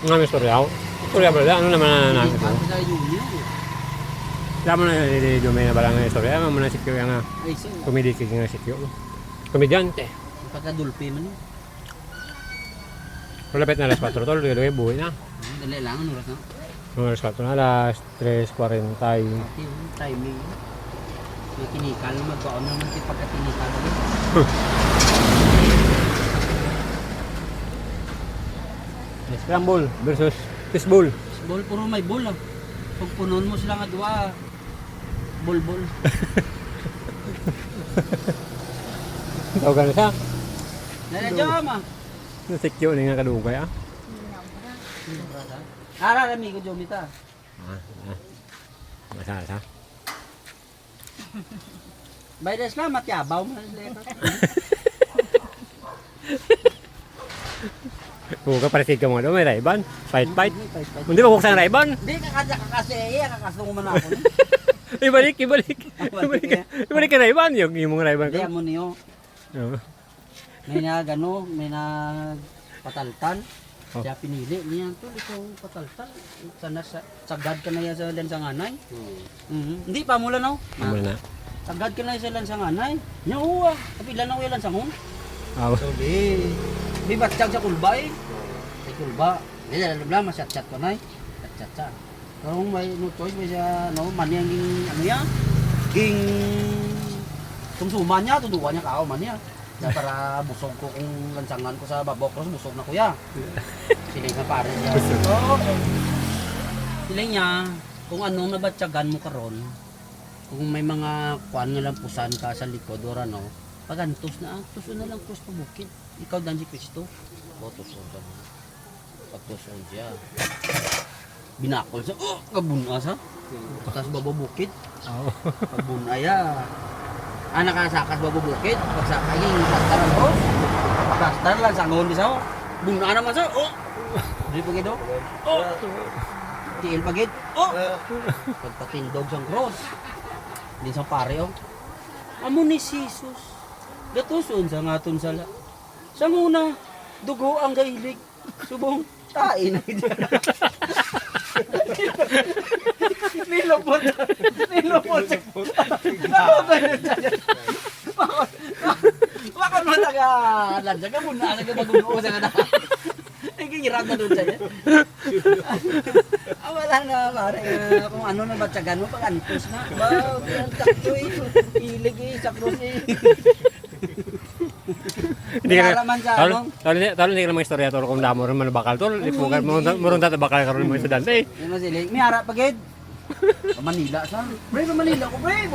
Nga may istorya ako. Istorya pala, ano naman na namin ito? Sa Junior. Alam mo na, dumay na balang na istorya. Alam mo na sikyo yung Ay, sir. komedikig nga sikyo. Komedyante. Pagkadulpi man. Malapit na alas 4 tol, luwi buhay na. Dali lang, ano oras na? Alas 4 na, alas 3:40. Timing. May kinikal, magbaon naman si pagka-kinikal. Scramble versus fishbowl. Ball, puro may ball ah. Pag punon mo sila nga dua, ball. Tawag ka na siya. Nandiyan ma. Nasikyo na nga kadugay ah. Ara, amigo Jomita. Masa. Baydas na, matyabaw mo. Buka paresid ka mga doon, may raiban. Fight. Hindi ba buksan ang raiban? Hindi, kakasaya, kakasungo man ako. Ibalik ka raiban. Yung mga raiban Hindi, ko. mo niyo. Oo. May na gano, may na pataltan. Oh. Kaya pinili niya to, ikaw pataltan. Sana sagad ka na yan sa lansang anay. Hindi pa mula na. Amo na. Sagad ka na yan sa lansang anay. Nyawa, kapilan na ko yung lansang hon. Aw. So, di batsyag sa kulba eh. May kulba. Hindi, alam masyat-chat ko na eh. Chat. Pero may no choice, may siya, no, mani ang ano yan. Ging sumsuman niya, tuduwa niya kao man niya. Kaya para busog ko kung lansangan ko sa babokros, busog na kuya. Siling na pare niya. Oo. Siling niya, kung anong nabatsyagan mo karon, kung may mga kuan nga lampusan ka sa likod or ano, pag antos na, tuso na lang cross pa bukid. Ikaw dan si Cristo. O, tuso ka. Pag tuso siya. Binakol sa, kabuna sa. Tapos bababukid. Aw. Pagbunaya. Nakasakas bababukid. Pagsakay yung pastar ako. Pastar lang, sangon di sa. Buna naman sa, Di pagid o. Tiil pagid. Pagpatindog sang cross. Din sa pare o. Amo ni Jesus. Gatuson sa ngaton sala. Sa muna, dugo ang gailig. Subong, tain. Nilupot. Bakit mo taga-lansa ka muna? Nagbagulo sa kana. Nagkikirap na doon siya. Wala na pare. Kung ano na batsagan mo, pag antos na. Wow, ang takto eh. Ilig eh, sa cross eh. Hindi ka Nalaman sa tol, anong? tol, hindi ka naman istorya tol kung damo rin man bakal tol. Ipugan mo ron tatabakal karon mo estudyante. Yung masilig. May harap pagid. Manila sa. Pre, Manila ko pre.